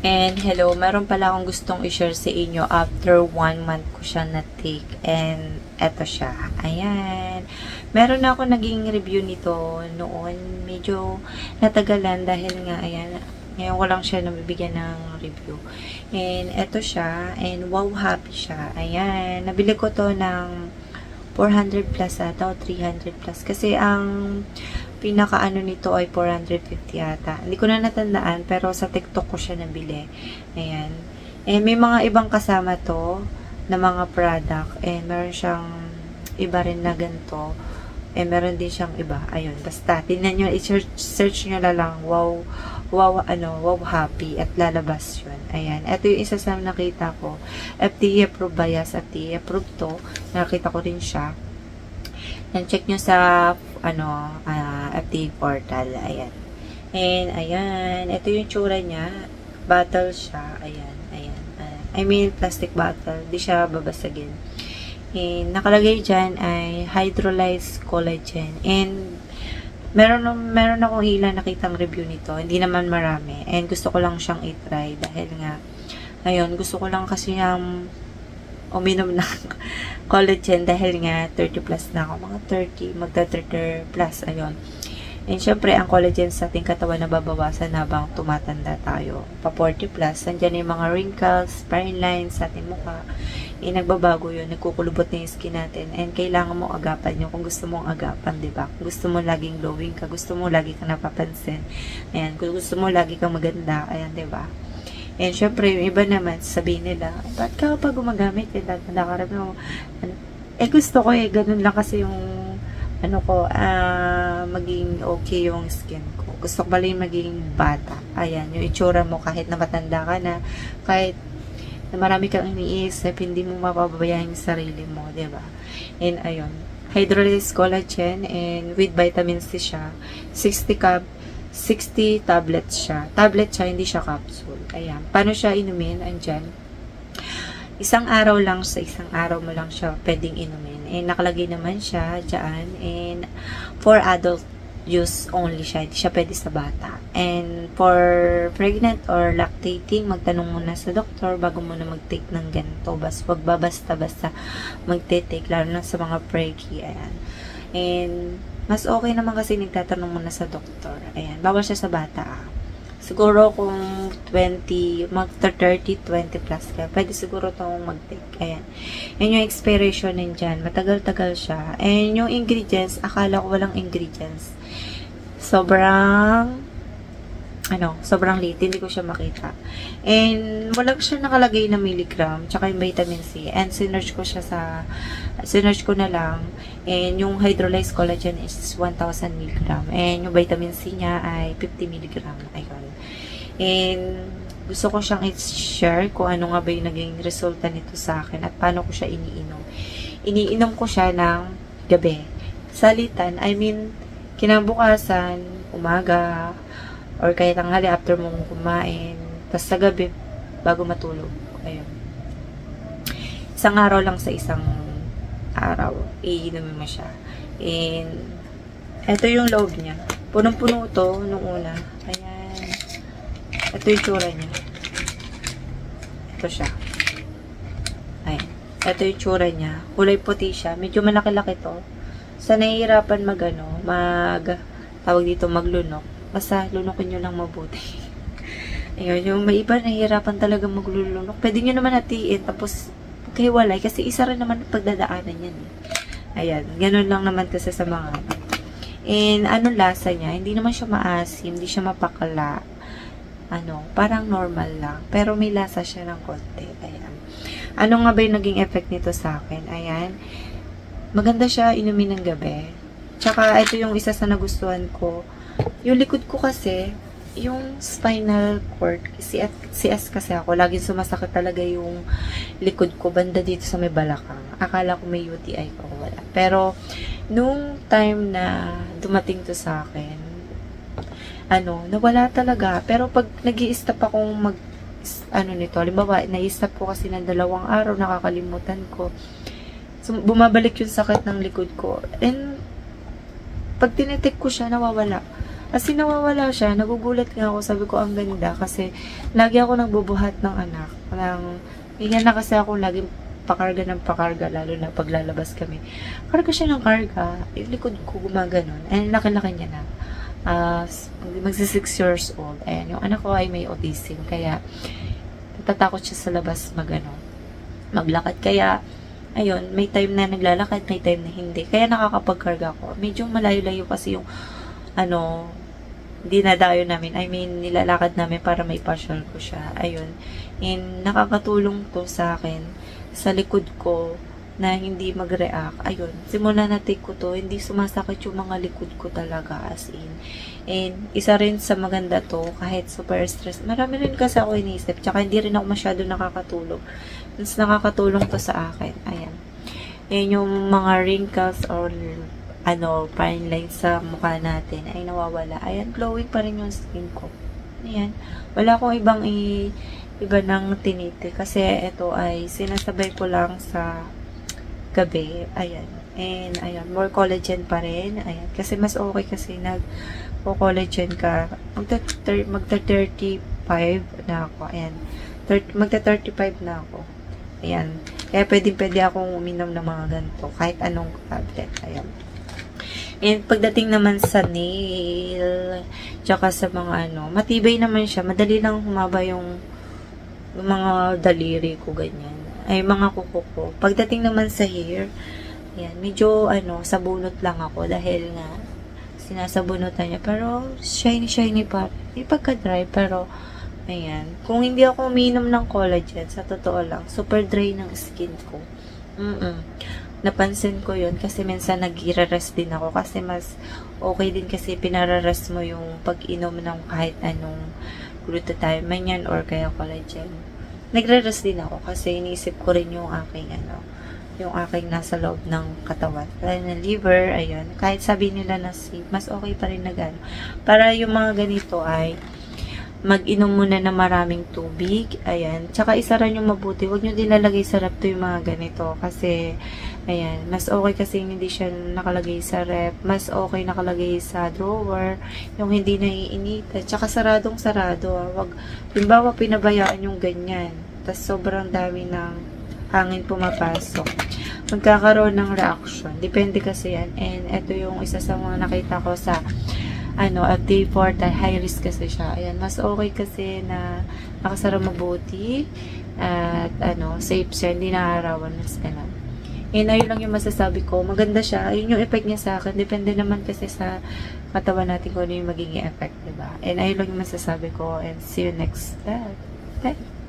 And hello, meron pala akong gustong i-share sa inyo after 1 month ko siya na-take. And eto siya. Ayan. Meron na ako naging review nito noon. Medyo natagalan dahil nga, ayan, ngayon ko lang siya nabibigyan ng review. And eto siya. And wow, happy siya. Ayan. Nabili ko to ng 400 plus ata o 300 plus. Kasi ang pinaka-ano nito ay 450 ata. Hindi ko na natandaan, pero sa TikTok ko siya nabili. Ayan. Eh, may mga ibang kasama to na mga product. Eh, meron siyang iba rin na ganito. Eh, meron din siyang iba. Ayun. Basta, tingnan nyo, i-search nyo na lang. Wow, wow, wow, happy. At lalabas yun. Ayan. Ito yung isa sa nakita ko. FDA approved ba? Yes, FDA approved to. Nakita ko rin siya. Yan, check nyo sa FDA portal. Ayan. And, ayan. Ito yung tsura niya. Bottle siya. Ayan. Ayan. I mean, plastic bottle. Di siya babasagin. And, nakalagay dyan ay hydrolyzed collagen. And, meron akong ilan nakitang review nito. Hindi naman marami. And, gusto ko lang siyang i-try. Dahil nga, ayun, gusto ko lang kasi uminom ng collagen dahil nga 30 plus na ako. Mga 30, magta-30 plus. Ayun. And syempre, ang collagen sa ating katawan nababawasan habang tumatanda tayo. Pa 40 plus, nandiyan yung mga wrinkles, fine lines sa ating mukha. Nagbabago yun. Nagkukulubot na yung skin natin. And kailangan mo agapan yun kung gusto mong agapan, diba? Kung gusto mo laging glowing ka, gusto mo lagi kang napapansin. Ayan. Kung gusto mo lagi kang maganda, ayan, diba? And syempre, yung iba naman, sabihin nila, ba't ka pa gumagamit? Nakarami mo. Gusto ko ganun lang kasi yung, maging okay yung skin ko. Gusto ko pala yung maging bata. Ayan, yung itsura mo kahit na matanda ka na, kahit na marami kang iniisip, hindi mo mapababayaan yung sarili mo, diba? And ayun, hydrolyzed collagen and with vitamin C siya. 60 tablets siya. Tablet siya, hindi siya capsule. Ayan. Paano siya inumin? Andyan. Isang araw lang, sa isang araw mo lang siya pwedeng inumin. And nakalagay naman siya dyan. And for adult use only siya. Hindi siya pwede sa bata. And for pregnant or lactating, magtanong muna sa doktor bago mo na mag-take ng ganito. Wag ba basta-basta mag-take, lalo na sa mga preggy. Ayan. And mas okay naman kasi nagtatanong muna sa doktor. Ayan, bawal siya sa bata. Siguro kung 20, mag-30, 20 plus ka, pwede siguro itong mag-take. Ayan. Yan yung expiration nandyan. Matagal-tagal siya. And yung ingredients, akala ko walang ingredients. Sobrang liit. Hindi ko siya makita. And, wala siya nakalagay na milligram. Tsaka yung vitamin C. And, sinerch ko na lang. And, yung hydrolyzed collagen is 1,000 milligram. And, yung vitamin C niya ay 50 milligram. Ayun. And, gusto ko siyang i-share kung ano nga ba yung naging resulta nito sa akin at paano ko siya iniinom. Iniinom ko siya ng gabi. Salitan, I mean, kinabukasan, umaga, or kaya tanghali after mong kumain. Tapos sa gabi, bago matulog. Ayun. Isang araw lang sa isang araw. Iinumin mo siya. And, ito yung loob niya. Punong-puno to nung una. Ayan. Ito yung tsura niya. Ito siya. Ayan. Ito yung tsura niya. Kulay puti siya. Medyo malaki-laki to. Sa nahihirapan tawag dito, maglunok. Basta lunukin nyo lang mabuti. Ayun, yung may iba nahihirapan talaga maglulunok. Pwede nyo naman hatiin, tapos pagkahiwalay, kasi isa rin naman pagdadaanan yan. Ayan, ganun lang naman kasi sa mga And, lasa niya? Hindi naman siya maasim, hindi siya mapakala. Parang normal lang. Pero may lasa siya ng konti. Ayan. Ano nga ba yung naging effect nito sa akin? Ayan. Maganda siya inumin ng gabi. Tsaka, ito yung isa sa nagustuhan ko. Yung likod ko kasi, yung spinal cord, CS kasi ako, laging sumasakit talaga yung likod ko, banda dito sa may balakang. Akala ko may UTI ko, wala. Pero, nung time na dumating to sa akin, nawala talaga. Pero pag nag-i-stop akong nito, halimbawa, na-stop ko kasi ng 2 araw, nakakalimutan ko. So, bumabalik yung sakit ng likod ko. And, pag tinitik ko siya, nawawala. As in, nawawala siya. Nagugulat nga ako. Sabi ko, ang ganda. Kasi, lagi ako nagbubuhat ng anak. Ganyan na kasi ako laging pakarga ng pakarga, lalo na paglalabas kami. Karga siya ng karga. Yung likod ko gumaganon. And laki-laki niya na. Magsi 6 years old. Ayan, yung anak ko ay may autism. Kaya, natatakot siya sa labas maglakad. Kaya, ayun, may time na naglalakad, may time na hindi. Kaya nakakapagkarga ko. Medyo malayo-layo kasi yung dinadayo namin. I mean, nilalakad namin para may partial ko siya. Ayun. And nakakatulong to sa akin sa likod ko na hindi mag-react. Ayun. Simula na take ko to, hindi sumasakit yung mga likod ko talaga as in. And isa rin sa maganda to, kahit super stress. Marami rin kasi ako inisip. Tsaka hindi rin ako masyado nakakatulog. Mas nakakatulong to sa akin. Ayan. Ayan yung mga wrinkles or fine lines sa mukha natin ay nawawala. Ayan, glowing pa rin yung skin ko. Ayan. Wala akong iba nang tiniti kasi ito ay sinasabay ko lang sa gabi. Ayan. And, ayan, more collagen pa rin. Ayan. Kasi mas okay kasi nag-collagen ka. Magta-35 na ako. Ayan. Magta-35 na ako. Ayan. Kaya pwede akong uminom ng mga ganito. Kahit anong tablet. Ayan. And pagdating naman sa nail, tsaka sa mga matibay naman siya. Madali lang humaba yung mga daliri ko, ganyan. Ay, mga kuko ko. Pagdating naman sa hair, ayan, medyo, sabunot lang ako dahil nga, sinasabunutan niya. Pero, shiny pa. Hindi pagka-dry, pero, ayan. Kung hindi ako uminom ng collagen, sa totoo lang, super dry ng skin ko. Napansin ko yun kasi minsan nag-rest din ako kasi mas okay din kasi pinararest mo yung pag-inom ng kahit anong glutathione yan or kaya collagen. Nagre-rest din ako kasi iniisip ko rin yung aking yung aking nasa loob ng katawan. Lalo na liver, ayun. Kahit sabi nila na safe, mas okay pa rin na gano'n. Para yung mga ganito ay mag-inom muna ng maraming tubig. Ayan. Tsaka isara nyo mabuti. Huwag nyo dilalagay sa rep to yung mga ganito. Kasi, ayan. Mas okay kasi hindi siya nakalagay sa rep. Mas okay nakalagay sa drawer. Yung hindi naiinita. Tsaka saradong-sarado. Huwag, limbawa, pinabayaan yung ganyan. Tapos sobrang dami ng hangin pumapasok. Magkakaroon ng reaction. Depende kasi yan. And ito yung isa sa mga nakita ko sa LT4 dahil high risk kasi siya. Ayan, mas okay kasi na nakasara mabuti at safe siya, hindi nakarawan mas ganun. And ayun lang yung masasabi ko. Maganda siya. Ayun yung effect niya sa akin. Depende naman kasi sa katawan natin kung ano yung magiging effect, diba? And ayun lang yung masasabi ko. And see you next time. Bye!